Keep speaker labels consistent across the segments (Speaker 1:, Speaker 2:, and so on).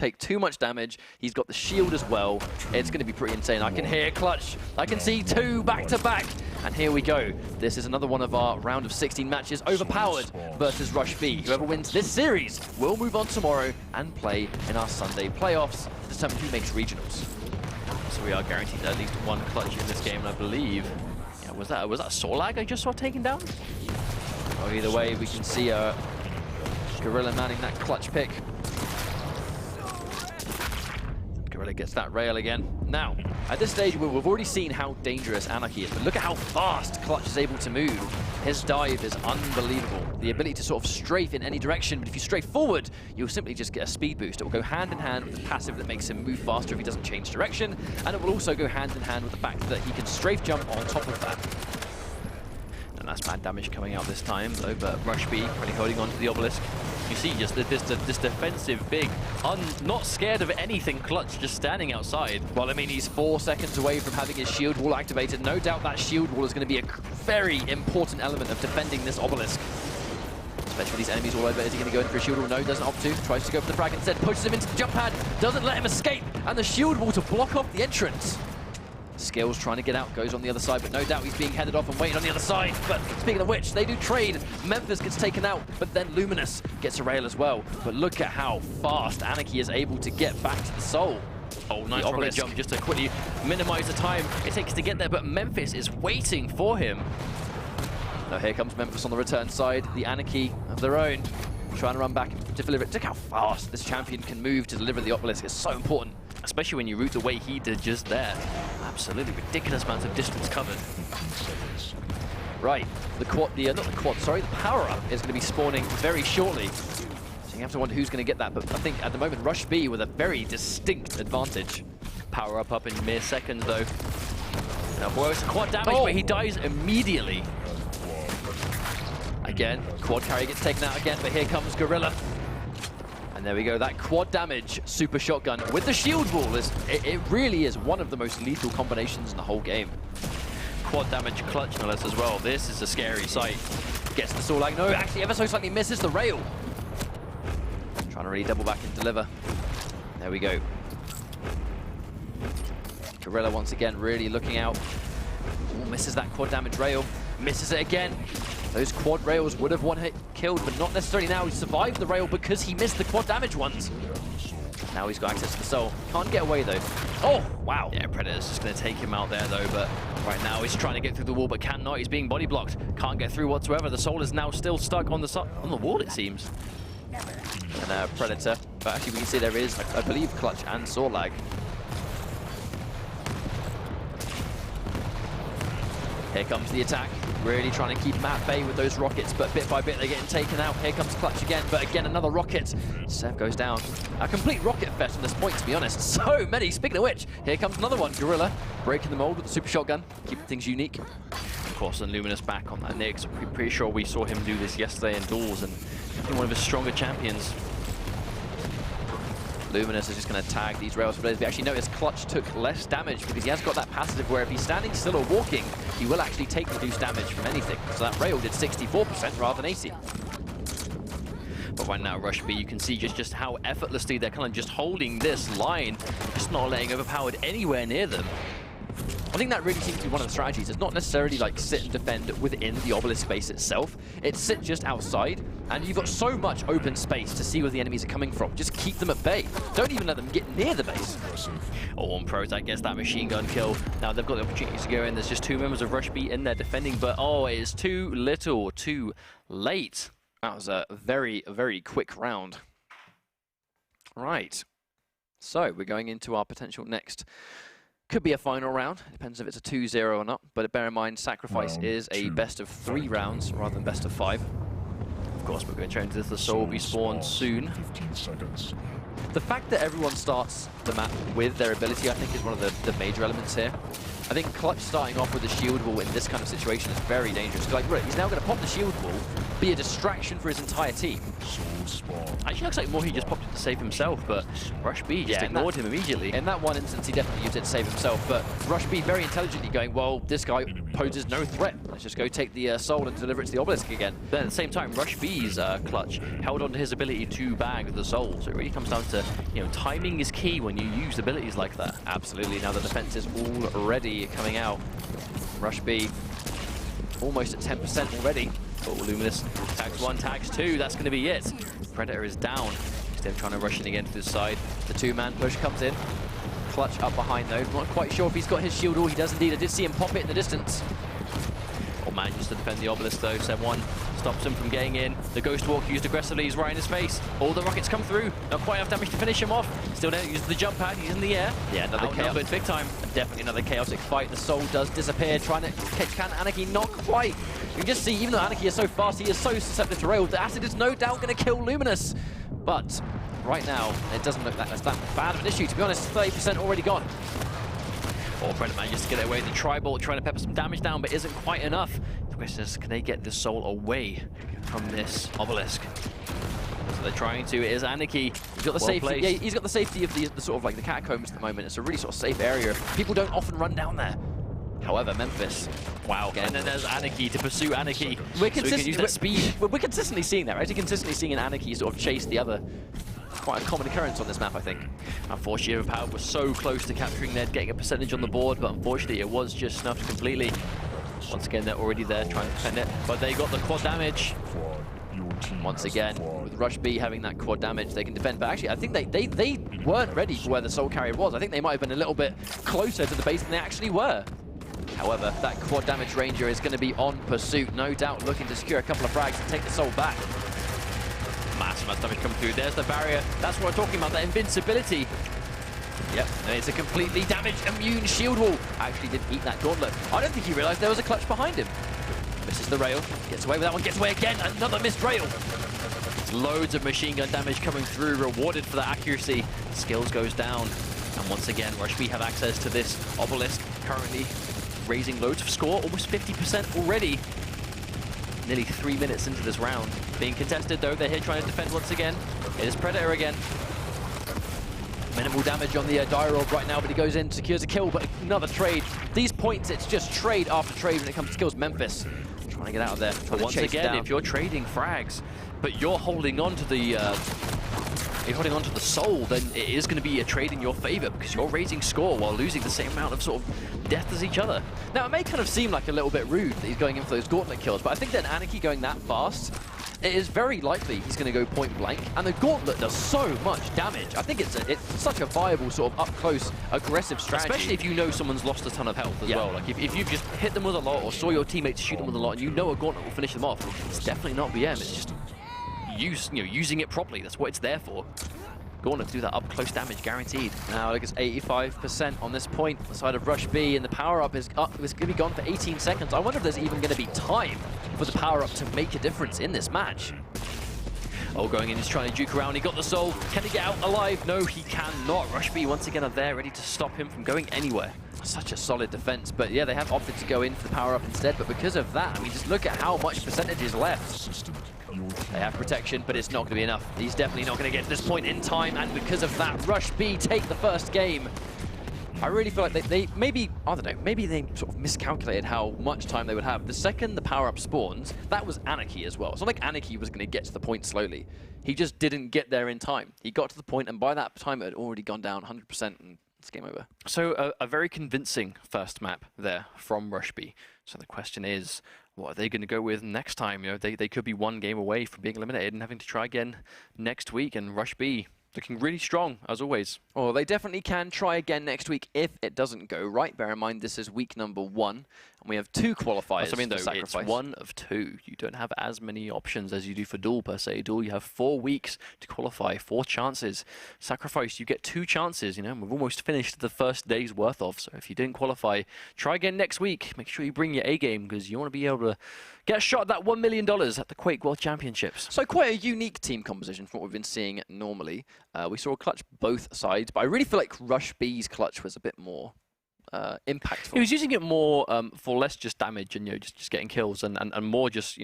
Speaker 1: take too much damage. He's got the shield as well. It's going to be pretty insane. I can hear Clutch. I can see 2 back-to-back. And here we go. This is another one of our round of 16 matches. Overpowered versus RushB. Whoever wins this series will move on tomorrow and play in our Sunday playoffs to determine who makes regionals. So we are guaranteed at least 1 Clutch in this game, and I believe... Yeah, was that a Sorlag I just saw taken down? Well, either way, we can see Gorilla manning that Clutch pick. Gorilla gets that rail again. Now, at this stage, we've already seen how dangerous Anarchy is, but look at how fast Clutch is able to move. His dive is unbelievable. The ability to sort of strafe in any direction, but if you strafe forward, you'll simply just get a speed boost. It will go hand in hand with the passive that makes him move faster if he doesn't change direction, and it will also go hand in hand with the fact that he can strafe jump on top of that. And that's bad damage coming out this time, though, but RushB really holding on to the obelisk. You see just this defensive big, not scared of anything Clutch, just standing outside. Well, I mean, he's 4 seconds away from having his shield wall activated. No doubt that shield wall is going to be a very important element of defending this obelisk. Especially with these enemies all over. Is he going to go in for a shield wall? No, doesn't opt to. Tries to go for the frag instead, pushes him into the jump pad, doesn't let him escape, and the shield wall to block off the entrance. Skills trying to get out, goes on the other side, but no doubt he's being headed off and waiting on the other side. But speaking of which, they do trade. Memphis gets taken out, but then Luminous gets a rail as well. But look at how fast Anarchy is able to get back to the soul. Oh, nice rocket jump just to quickly minimize the time it takes to get there, but Memphis is waiting for him. Now here comes Memphis on the return side, the Anarchy of their own, trying to run back to deliver it. Look how fast this champion can move to deliver the obelisk. It's so important, especially when you route the way he did just there. Absolutely ridiculous amounts of distance covered. Right, the power-up is going to be spawning very shortly. So you have to wonder who's going to get that, but I think at the moment RushB with a very distinct advantage. Power-up up in mere seconds though. Now boy, it's quad damage, but he dies immediately. Again, quad carry gets taken out again, but here comes Gorilla. And there we go, that quad damage super shotgun with the shield wall, it really is one of the most lethal combinations in the whole game. Quad damage Clutch no less as well. This is a scary sight. Gets the Sorlag, no, actually ever so slightly misses the rail. Trying to really double back and deliver. There we go. Gorilla once again really looking out. Ooh, misses that quad damage rail, misses it again. Those quad rails would have one hit killed, but not necessarily now. He survived the rail because he missed the quad damage ones. Now he's got access to the soul. Can't get away though. Oh, wow. Yeah, Predator's just going to take him out there though, but right now he's trying to get through the wall, but cannot. He's being body blocked. Can't get through whatsoever. The soul is now still stuck on the wall, it seems. And Predator, but actually we can see there is, I believe, Clutch and Sorlag. Here comes the attack, really trying to keep him at bay with those rockets, but bit by bit they're getting taken out. Here comes Clutch again, but again another rocket. Sev goes down. A complete rocket fest from this point, to be honest. So many. Speaking of which, here comes another one. Gorilla breaking the mold with the super shotgun, keeping things unique. Of course, and Luminous back on that Nix. Pretty sure we saw him do this yesterday in duels, and definitely one of his stronger champions. Luminous is just going to tag these rails for players. We actually notice Clutch took less damage because he has got that passive where if he's standing still or walking, he will actually take reduced damage from anything. So that rail did 64% rather than 80%. But right now, RushB, you can see just how effortlessly they're kind of just holding this line, just not letting Overpowered anywhere near them. I think that really seems to be one of the strategies. It's not necessarily like sit and defend within the obelisk space itself. It's sit just outside, and you've got so much open space to see where the enemies are coming from. Just keep them at bay. Don't even let them get near the base. Oh, on pros, I guess that machine gun kill. Now they've got the opportunities to go in. There's just 2 members of RushB in there defending, but oh, it is too little, too late. That was a very, very quick round. Right. So we're going into our potential next. Could be a final round. It depends if it's a 2-0 or not. But bear in mind, Sacrifice is a best of 3 rounds rather than best of 5. Of course, we're going to change this. The soul will be spawned soon.
Speaker 2: 15 seconds.
Speaker 1: The fact that everyone starts the map with their ability, I think, is one of the major elements here. I think Clutch starting off with the shield wall in this kind of situation is very dangerous. Like, look, he's now going to pop the shield wall, be a distraction for his entire team.
Speaker 2: Actually, looks like more he just popped it to save himself, but RushB just ignored him immediately.
Speaker 1: In that one instance, he definitely used it to save himself, but RushB very intelligently going, well, this guy poses no threat. Let's just go take the soul and deliver it to the obelisk again.
Speaker 2: But at the same time, RushB's clutch held on to his ability to bag the soul, so it really comes down to, you know, timing is key when you use abilities like that.
Speaker 1: Absolutely. Now the defense is already coming out. RushB almost at 10% already.
Speaker 2: Oh, Luminous tags 1, tags 2, that's going to be it. Predator is down. Instead of trying to rush in again to the side.
Speaker 1: The two-man push comes in. Clutch up behind though. Not quite sure if he's got his shield or he does indeed. I did see him pop it in the distance.
Speaker 2: Oh, manages to defend the obelisk though. 7-1 stops him from getting in. The Ghost Walk used aggressively, he's right in his face. All the rockets come through. Not quite enough damage to finish him off. Still there, uses the jump pad, he's in the air.
Speaker 1: Yeah, another chaos.
Speaker 2: Big time.
Speaker 1: Definitely another chaotic fight. The soul does disappear, trying to catch can Anarchy, not quite. You can just see, even though Anarchy is so fast, he is so susceptible to rail. The acid is no doubt going to kill Luminous. But right now, it doesn't look like that's that bad of an issue, to be honest. 30% already gone.
Speaker 2: Oh, Predator manages to get away. The Tri-Bolt trying to pepper some damage down, but isn't quite enough. The question is, can they get the soul away from this obelisk? So they're trying to. It is Anarchy.
Speaker 1: He's got the safety. Yeah, he's got the safety of the sort of like the catacombs at the moment. It's a really sort of safe area. People don't often run down there. However, Memphis.
Speaker 2: Wow. And then there's Anarchy to pursue Anarchy.
Speaker 1: We're consistently seeing that, right? We're consistently seeing an Anarchy sort of chase the other. Quite a common occurrence on this map, I think.
Speaker 2: Unfortunately, OverPowered was so close to capturing that, getting a percentage on the board, but unfortunately, it was just snuffed completely. Once again, they're already there trying to defend it, but they got the quad damage.
Speaker 1: Once again, with RushB having that quad damage, they can defend. But actually, I think they weren't ready for where the soul carrier was. I think they might have been a little bit closer to the base than they actually were. However, that quad damage ranger is going to be on pursuit, no doubt looking to secure a couple of frags and take the soul back.
Speaker 2: Massive amount of damage coming through. There's the barrier. That's what we're talking about, that invincibility.
Speaker 1: Yep, and it's a completely damaged immune shield wall. Actually didn't eat that gauntlet. I don't think he realized there was a clutch behind him. Misses the rail, gets away with that one, gets away again, another missed rail.
Speaker 2: Loads of machine gun damage coming through, rewarded for that accuracy. Skills goes down. And once again, RushB have access to this obelisk, currently raising loads of score, almost 50% already. Nearly 3 minutes into this round. Being contested though, they're here trying to defend once again. It is Predator again.
Speaker 1: Minimal damage on the Dire Orb right now, but he goes in, secures a kill, but another trade. These points, it's just trade after trade when it comes to kills. Memphis trying to get out of there.
Speaker 2: But once again, if you're trading frags, but you're holding on to the soul, then it is going to be a trade in your favor because you're raising score while losing the same amount of sort of death as each other.
Speaker 1: Now, it may kind of seem like a little bit rude that he's going in for those gauntlet kills, but I think that Anarchy going that fast, it is very likely he's going to go point blank, and the gauntlet does so much damage. I think it's such a viable sort of up-close, aggressive strategy.
Speaker 2: Especially if you know someone's lost a ton of health as well. Like if you've just hit them with a lot or saw your teammates shoot them with a lot and you know a gauntlet will finish them off, it's definitely not BM, it's just using it properly. That's what it's there for. Gauntlet to do that up-close damage, guaranteed.
Speaker 1: Now, look, it's 85% on this point. The side of RushB, and the power-up is going to be gone for 18 seconds. I wonder if there's even going to be time for the power-up to make a difference in this match.
Speaker 2: Oh, going in, he's trying to juke around. He got the soul. Can he get out alive? No, he cannot. RushB, once again, are there, ready to stop him from going anywhere.
Speaker 1: Such a solid defense, but yeah, they have opted to go in for the power-up instead, but because of that, I mean, just look at how much percentage is left. They have protection, but it's not going to be enough. He's definitely not going to get to this point in time, and because of that, RushB take the first game. I really feel like they maybe, I don't know, maybe they sort of miscalculated how much time they would have. The second the power-up spawns, that was Anarchy as well. It's not like Anarchy was going to get to the point slowly. He just didn't get there in time. He got to the point, and by that time, it had already gone down 100%, and it's game over.
Speaker 2: So a very convincing first map there from RushB. So the question is, what are they going to go with next time? You know, they could be one game away from being eliminated and having to try again next week, and RushB looking really strong, as always.
Speaker 1: Oh, they definitely can try again next week if it doesn't go right. Bear in mind, this is week number 1, and we have 2 qualifiers.
Speaker 2: I mean, though, it's 1 of 2. You don't have as many options as you do for Duel, per se. Duel, you have 4 weeks to qualify, 4 chances. Sacrifice, you get 2 chances, you know, and we've almost finished the first day's worth of. So if you didn't qualify, try again next week. Make sure you bring your A game, because you want to be able to get a shot at that $1 million at the Quake World Championships.
Speaker 1: So quite a unique team composition from what we've been seeing normally. We saw a clutch both sides, but I really feel like RushB's clutch was a bit more impactful.
Speaker 2: He was using it more for less just damage and just getting kills and more just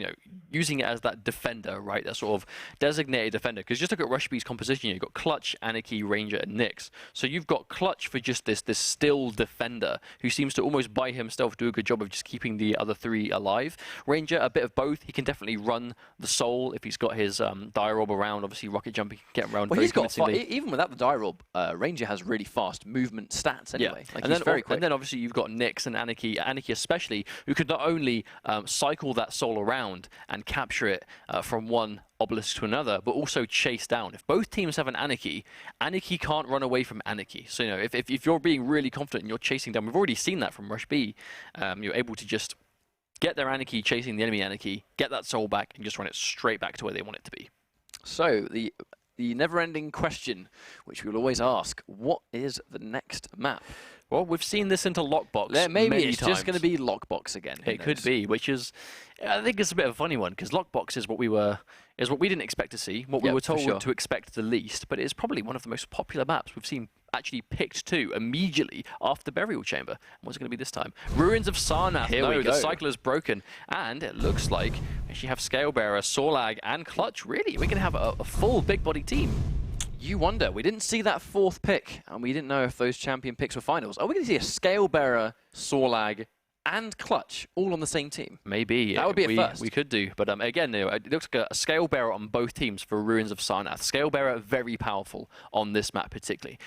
Speaker 2: using it as that defender, right? That sort of designated defender. Because just look at RushB's composition. You've got Clutch, Anarchy, Ranger, and Nyx. So you've got Clutch for just this still defender who seems to almost by himself do a good job of just keeping the other three alive. Ranger, a bit of both. He can definitely run the soul if he's got his dire orb around. Obviously, rocket jumping can get around.
Speaker 1: Well,
Speaker 2: very
Speaker 1: he's got
Speaker 2: even
Speaker 1: without the dire orb, Ranger has really fast movement stats anyway.
Speaker 2: Yeah.
Speaker 1: Like
Speaker 2: and
Speaker 1: he's
Speaker 2: then,
Speaker 1: very quick.
Speaker 2: And then obviously you've got Nyx and Anarchy especially, who could not only cycle that soul around and capture it from one obelisk to another, but also chase down. If both teams have an Anarchy can't run away from Anarchy. So if you're being really confident and you're chasing down, we've already seen that from RushB. You're able to just get their Anarchy chasing the enemy Anarchy, get that soul back, and just run it straight back to where they want it to be.
Speaker 1: So the never-ending question, which we will always ask: what is the next map?
Speaker 2: Well, we've seen this into Lockbox
Speaker 1: Maybe
Speaker 2: many
Speaker 1: it's
Speaker 2: times.
Speaker 1: just going to be Lockbox again.
Speaker 2: It could be, which is, I think it's a bit of a funny one because Lockbox is what we didn't expect to see, what we were told to expect the least, but it's probably one of the most popular maps we've seen actually picked to immediately after Burial Chamber. And what's it going to be this time? Ruins of Sarnath.
Speaker 1: Here we go.
Speaker 2: The cycle is broken, and it looks like we actually have Scalebearer, Sorlag, and Clutch. Really, we're going to have a full big body team.
Speaker 1: You wonder. We didn't see that fourth pick, and we didn't know if those champion picks were finals. Are we going to see a Scalebearer, Sorlag, and Clutch all on the same team?
Speaker 2: Maybe.
Speaker 1: That would be a first.
Speaker 2: We could do. But again, it looks like a Scalebearer on both teams for Ruins of Sarnath. Scalebearer, very powerful on this map particularly.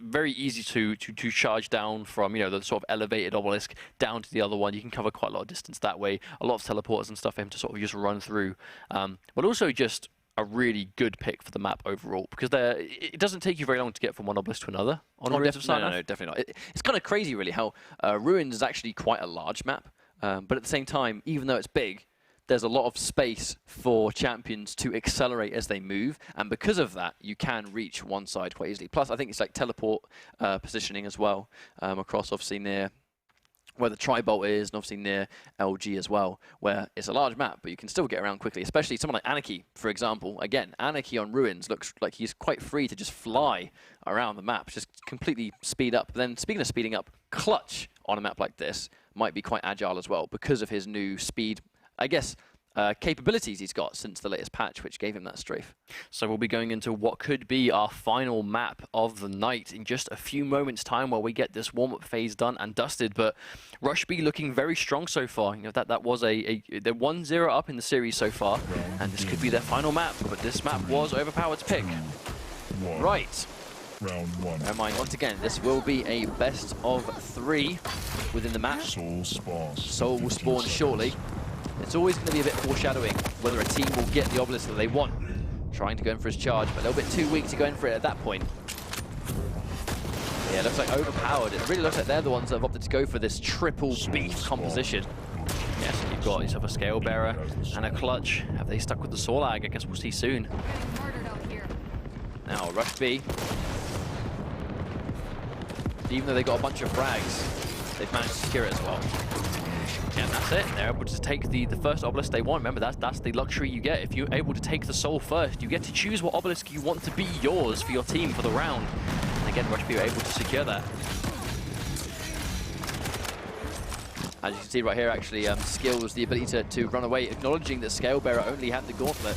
Speaker 2: Very easy to charge down from, the sort of elevated obelisk down to the other one. You can cover quite a lot of distance that way. A lot of teleporters and stuff for him to sort of just run through. But also just a really good pick for the map overall, because it doesn't take you very long to get from one obelisk to another on Ruins of Sarnath.
Speaker 1: No, definitely not. It's kind of crazy, really, how Ruins is actually quite a large map, but at the same time, even though it's big, there's a lot of space for champions to accelerate as they move, and because of that, you can reach one side quite easily. Plus, I think it's like teleport positioning as well, across obviously near where the Tri-Bolt is, and obviously near LG as well, where it's a large map, but you can still get around quickly, especially someone like Anarchy, for example. Again, Anarchy on Ruins looks like he's quite free to just fly around the map, just completely speed up. Then, speaking of speeding up, Clutch on a map like this might be quite agile as well because of his new speed, I guess, capabilities he's got since the latest patch, which gave him that strafe.
Speaker 2: So we'll be going into what could be our final map of the night in just a few moments' time while we get this warm-up phase done and dusted. But RushB looking very strong so far. That was they're 1-0 up in the series so far, and this could be their final map. But this map was Overpowered's pick.
Speaker 1: Right.
Speaker 3: Round one.
Speaker 1: Never mind, once again, this will be a best of 3 within the match.
Speaker 3: Soul spawns.
Speaker 1: Soul will spawn shortly. It's always going to be a bit foreshadowing whether a team will get the obelisk that they want. Trying to go in for his charge, but a little bit too weak to go in for it at that point. Yeah, it looks like Overpowered. It really looks like they're the ones that have opted to go for this triple beef composition.
Speaker 2: Yes, you've got yourself a Scalebearer and a Clutch. Have they stuck with the Sorlag? I guess we'll see soon.
Speaker 1: Now, RushB. Even though they got a bunch of frags, they've managed to secure it as well.
Speaker 2: And that's it. They're able to take the first obelisk they want. Remember, that's the luxury you get. If you're able to take the soul first, you get to choose what obelisk you want to be yours for your team for the round. And again, RushB are able to secure that.
Speaker 1: As you can see right here, actually, skills the ability to run away, acknowledging that Scalebearer only had the gauntlet.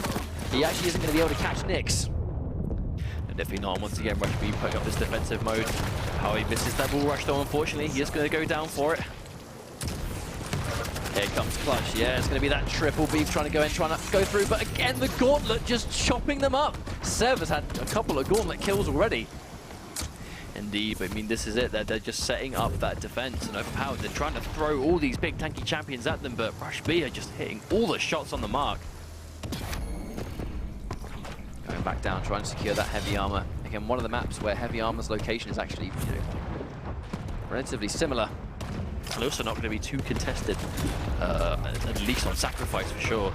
Speaker 1: He actually isn't going to be able to catch Nyx.
Speaker 2: And definitely not. Once again, RushB putting up this defensive mode. How he misses that ball rush, though, unfortunately. He is going to go down for it.
Speaker 1: Here comes Clutch. Yeah, it's going to be that triple beef trying to go in, trying to go through. But again, the gauntlet just chopping them up. Sev has had a couple of gauntlet kills already.
Speaker 2: Indeed, but I mean, this is it. They're just setting up that defense and Overpowered. They're trying to throw all these big tanky champions at them, but RushB are just hitting all the shots on the mark.
Speaker 1: Going back down, trying to secure that heavy armor. Again, one of the maps where heavy armor's location is actually relatively similar.
Speaker 2: And also not going to be too contested, at least on Sacrifice for sure.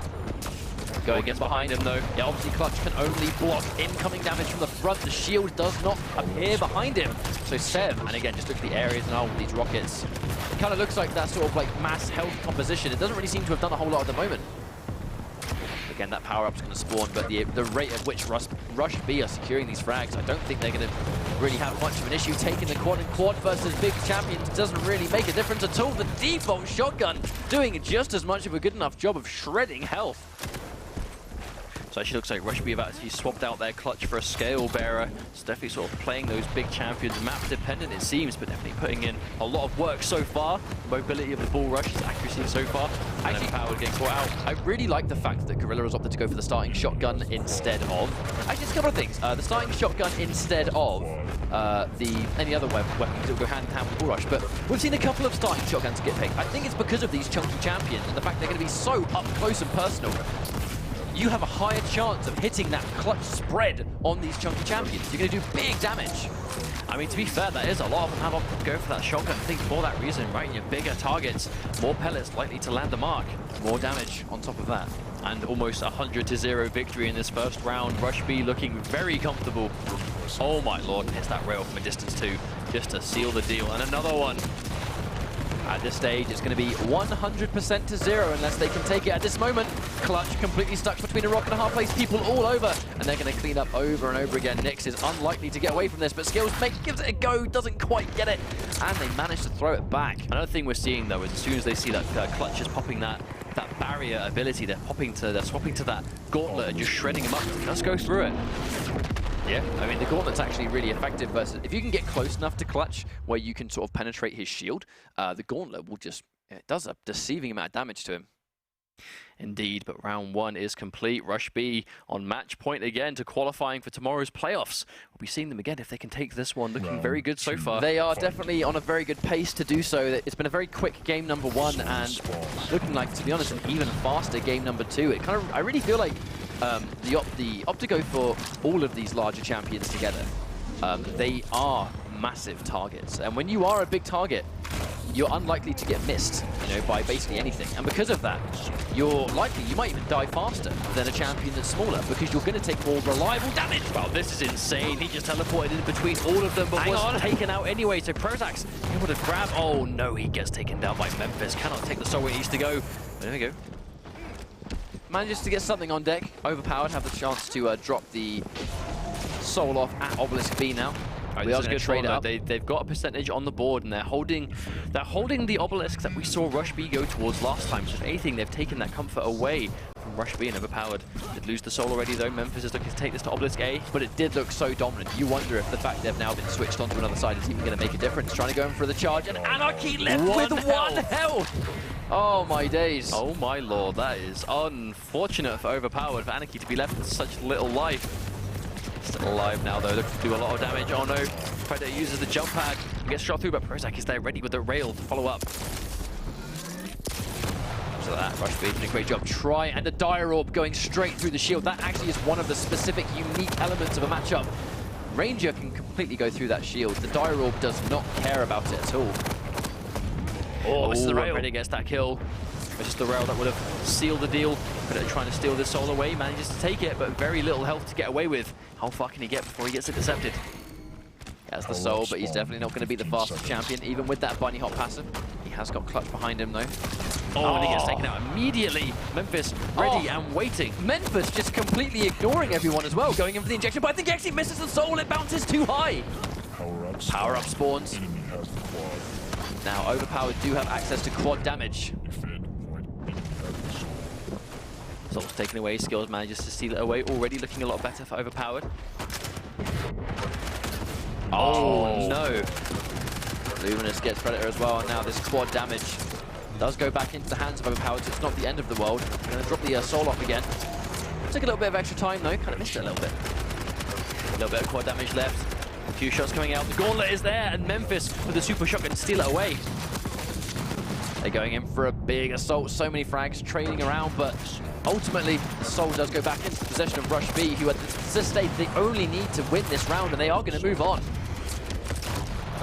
Speaker 1: Going against behind him though. Yeah, obviously Clutch can only block incoming damage from the front. The shield does not appear behind him. So Sev, and again, just look at the areas now with these rockets. It kind of looks like that sort of like mass health composition. It doesn't really seem to have done a whole lot at the moment. Again, that power-up's going to spawn, but the rate at which RushB are securing these frags, I don't think they're going to really have much of an issue taking the quad, and quad versus big champions doesn't really make a difference at all. The default shotgun doing just as much of a good enough job of shredding health.
Speaker 2: So actually looks like RushB have actually swapped out their clutch for a scale bearer. It's definitely sort of playing those big champions, map dependent it seems, but definitely putting in a lot of work so far. Mobility of the ball rush, his accuracy so far. Actually, Powered getting caught out.
Speaker 1: I really like the fact that Gorilla has opted to go for the starting shotgun instead of... Actually, it's a couple of things. The starting shotgun instead of any other weapon, because it'll go hand in hand with the ball rush. But we've seen a couple of starting shotguns get picked. I think it's because of these chunky champions and the fact they're going to be so up close and personal. You have a higher chance of hitting that clutch spread on these chunky champions. You're going to do big damage.
Speaker 2: I mean, to be fair, that is a lot of them have opted to go for that shotgun. I think for that reason, right? Your bigger targets, more pellets likely to land the mark.
Speaker 1: More damage on top of that.
Speaker 2: And almost 100-0 victory in this first round. RushB looking very comfortable. Oh my lord, hits that rail from a distance too, just to seal the deal. And another one.
Speaker 1: At this stage, it's going to be 100% to 0 unless they can take it at this moment. Clutch completely stuck between a rock and a hard place, people all over, and they're going to clean up over and over again. Nyx is unlikely to get away from this, but Skills gives it a go, doesn't quite get it, and they manage to throw it back.
Speaker 2: Another thing we're seeing though is as soon as they see that Clutch is popping that barrier ability, they're swapping to that gauntlet and just shredding him up. Let's go through it.
Speaker 1: Yeah, I mean, the gauntlet's actually really effective versus... If you can get close enough to Clutch where you can sort of penetrate his shield, the gauntlet will just... It does a deceiving amount of damage to him.
Speaker 2: Indeed, but round one is complete. RushB on match point again to qualifying for tomorrow's playoffs. We'll be seeing them again if they can take this one. Looking very good so far.
Speaker 1: They are definitely on a very good pace to do so. It's been a very quick game number one and looking like, to be honest, an even faster game number two. It kind of, I really feel like the opt to go for all of these larger champions together. They are massive targets, and when you are a big target, you're unlikely to get missed, by basically anything. And because of that, you might even die faster than a champion that's smaller because you're going to take more reliable damage.
Speaker 2: Wow, this is insane. He just teleported in between all of them, but was taken out anyway. So Prozac able to grab. Oh no, he gets taken down by Memphis. Cannot take the soul where he needs to go. There we go.
Speaker 1: Manages to get something on deck. Overpowered have the chance to drop the soul off at Obelisk B now.
Speaker 2: We are going to trade up. They've got a percentage on the board, and they're holding the obelisk that we saw RushB go towards last time. So if anything, they've taken that comfort away from RushB and Overpowered. Did lose the soul already though. Memphis is looking to take this to obelisk A,
Speaker 1: but it did look so dominant. You wonder if the fact they've now been switched onto another side is even going to make a difference. Trying to go in for the charge, and Anarchy left with one health. Oh my days.
Speaker 2: Oh my lord, that is unfortunate for Overpowered, for Anarchy to be left with such little life. Still alive now though, looking to do a lot of damage. Oh no, Predator uses the jump pad and gets shot through, but Prozac is there ready with the rail to follow up.
Speaker 1: So that RushB did a great job. Try, and the Dire Orb going straight through the shield. That actually is one of the specific unique elements of a matchup. Ranger can completely go through that shield. The Dire Orb does not care about it at all.
Speaker 2: Oh, this is the rail. Predator gets that kill. It's just the rail that would have sealed the deal. Predator trying to steal this soul away, manages to take it, but very little health to get away with. How far can he get before he gets intercepted?
Speaker 1: He has the soul, but he's definitely not going to be the fastest champion, even with that bunny hop passive. He has got Clutch behind him, though.
Speaker 2: Oh, and he gets taken out immediately. Memphis ready and waiting.
Speaker 1: Memphis just completely ignoring everyone as well, going in for the injection, but I think he actually misses the soul. It bounces too high. Power up spawns. Now, Overpowered do have access to quad damage.
Speaker 2: Soul's taken away, Skills manages to steal it away. Already looking a lot better for Overpowered. Oh no.
Speaker 1: Luminous gets Predator as well, and now this quad damage does go back into the hands of Overpowered, so it's not the end of the world. Going to drop the soul off again. Took a little bit of extra time though, kind of missed it a little bit.
Speaker 2: A little bit of quad damage left. A few shots coming out. The gauntlet is there, and Memphis with the super shotgun to steal it away.
Speaker 1: They're going in for a big assault. So many frags trailing around, but ultimately the soul does go back into possession of RushB, who at this stage they only need to win this round, and they are going to move on.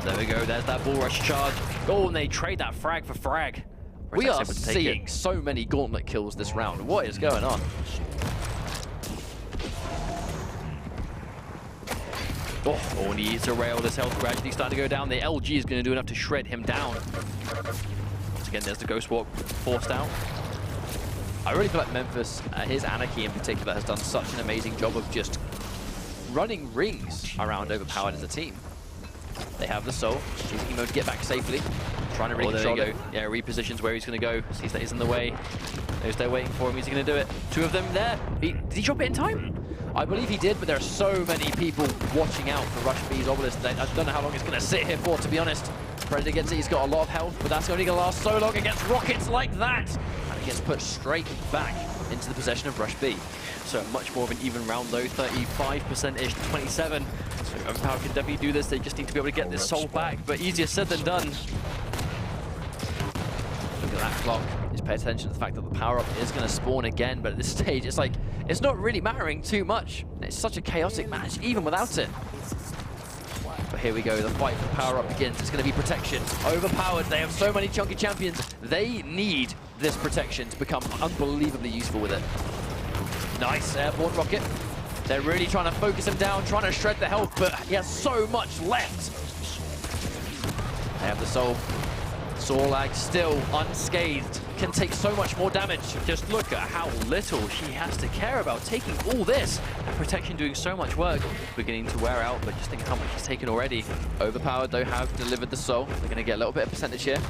Speaker 2: There we go. There's that bull rush charge. Oh, and they trade that frag for frag.
Speaker 1: We are seeing so many gauntlet kills this round. What is going on?
Speaker 2: Oh, and he needs to rail. This health gradually starting to go down. The LG is going to do enough to shred him down. Once again, there's the Ghost Walk forced out.
Speaker 1: I really feel like Memphis, his Anarchy in particular, has done such an amazing job of just running rings around Overpowered as a team. They have the soul. Choosing Emo to get back safely. Trying to really control it.
Speaker 2: Yeah, repositions where he's going to go. Sees that he's in the way. Knows they're waiting for him. He's going to do it. Two of them there. Did he drop it in time?
Speaker 1: I believe he did, but there are so many people watching out for RushB's Obelisk. I don't know how long it's going to sit here for, to be honest. Predator gets it. He's got a lot of health, but that's only going to last so long against rockets like that. And he gets put straight back into the possession of RushB.
Speaker 2: So much more of an even round though, 35%-ish, 27. So Overpowered can definitely do this. They just need to be able to get this soul back, but easier said than done.
Speaker 1: Look at that clock. Just pay attention to the fact that the power-up is going to spawn again, but at this stage, it's like, it's not really mattering too much. It's such a chaotic match, even without it. But here we go, the fight for power-up begins. It's going to be protection. Overpowered, they have so many chunky champions. They need this protection to become unbelievably useful with it. Nice airborne rocket. They're really trying to focus him down, trying to shred the health, but he has so much left. They have the soul. Sorlag still unscathed, can take so much more damage.
Speaker 2: Just look at how little she has to care about taking all this. And protection doing so much work, beginning to wear out, but just think how much she's taken already.
Speaker 1: Overpowered, though, have delivered the soul. They're going to get a little bit of percentage here.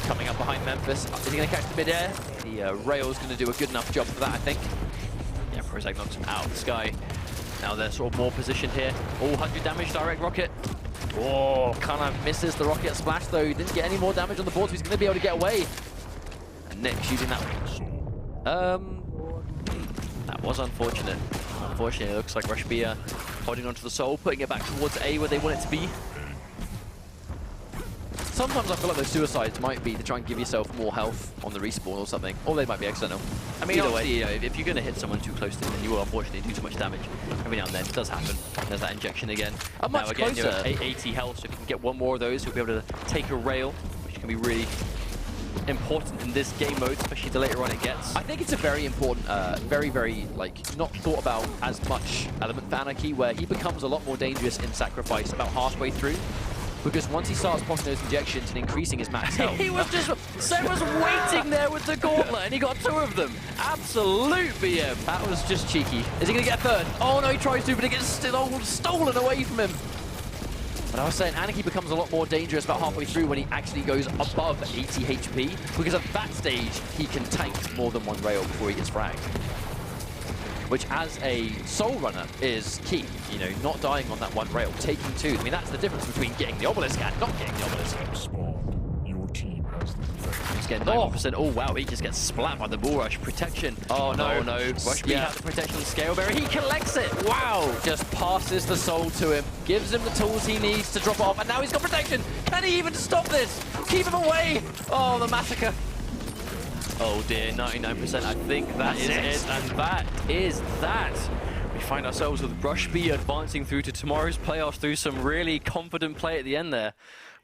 Speaker 1: Coming up behind Memphis. Is he going to catch the mid-air? The rail's going to do a good enough job for that, I think.
Speaker 2: Yeah, Prozac knocks him out of the sky. Now they're sort of more positioned here. All 100 damage direct rocket.
Speaker 1: Oh, kind of misses the rocket splash, though. He didn't get any more damage on the board, so he's going to be able to get away. And Nick's using that.
Speaker 2: That was unfortunate. Unfortunately, it looks like RushB holding onto the soul, putting it back towards A where they want it to be.
Speaker 1: Sometimes I feel like those suicides might be to try and give yourself more health on the respawn or something, or they might be accidental.
Speaker 2: I mean, either way, you know, if you're going to hit someone too close to them, then you will unfortunately do too much damage. Every now and then, it does happen. There's that injection again.
Speaker 1: Much
Speaker 2: now again,
Speaker 1: closer.
Speaker 2: You're at 80 health, so if you can get one more of those, you'll be able to take a rail, which can be really important in this game mode, especially the later on it gets.
Speaker 1: I think it's a very important, very, like, not thought about as much element for Anarchy, where he becomes a lot more dangerous in Sacrifice about halfway through. Because once he starts popping those injections and increasing his max health...
Speaker 2: He was just... Sam was waiting there with the gauntlet and he got two of them. Absolute BM.
Speaker 1: That was just cheeky. Is he going to get a third? Oh no, he tries to, but it gets stolen away from him. But I was saying, Anarchy becomes a lot more dangerous about halfway through when he actually goes above 80 HP. Because at that stage, he can tank more than one rail before he gets fragged. Which, as a soul runner, is key. You know, not dying on that one rail, taking two. I mean, that's the difference between getting the obelisk and not getting the obelisk.
Speaker 3: Spawn. Your team has the protection.
Speaker 2: He's getting 90%. Oh, wow, he just gets splat by the bull rush. Protection.
Speaker 1: Oh, no.
Speaker 2: Oh, no. RushB has the protection on Scaleberry. He collects it. Wow.
Speaker 1: Just passes the soul to him, gives him the tools he needs to drop it off, and now he's got protection. Can he even stop this? Keep him away. Oh, the massacre.
Speaker 2: Oh dear, 99%. I think that's it. And that is that. We find ourselves with RushB advancing through to tomorrow's playoffs through some really confident play at the end there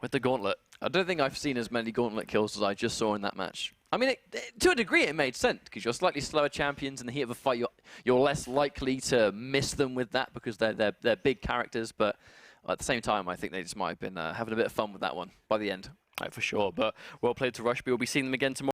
Speaker 2: with the gauntlet.
Speaker 1: I don't think I've seen as many gauntlet kills as I just saw in that match. I mean, to a degree, it made sense, because you're slightly slower champions in the heat of a fight. You're less likely to miss them with that, because they're big characters, but at the same time, I think they just might have been having a bit of fun with that one by the end.
Speaker 2: Right, for sure, but well played to RushB. We'll be seeing them again tomorrow.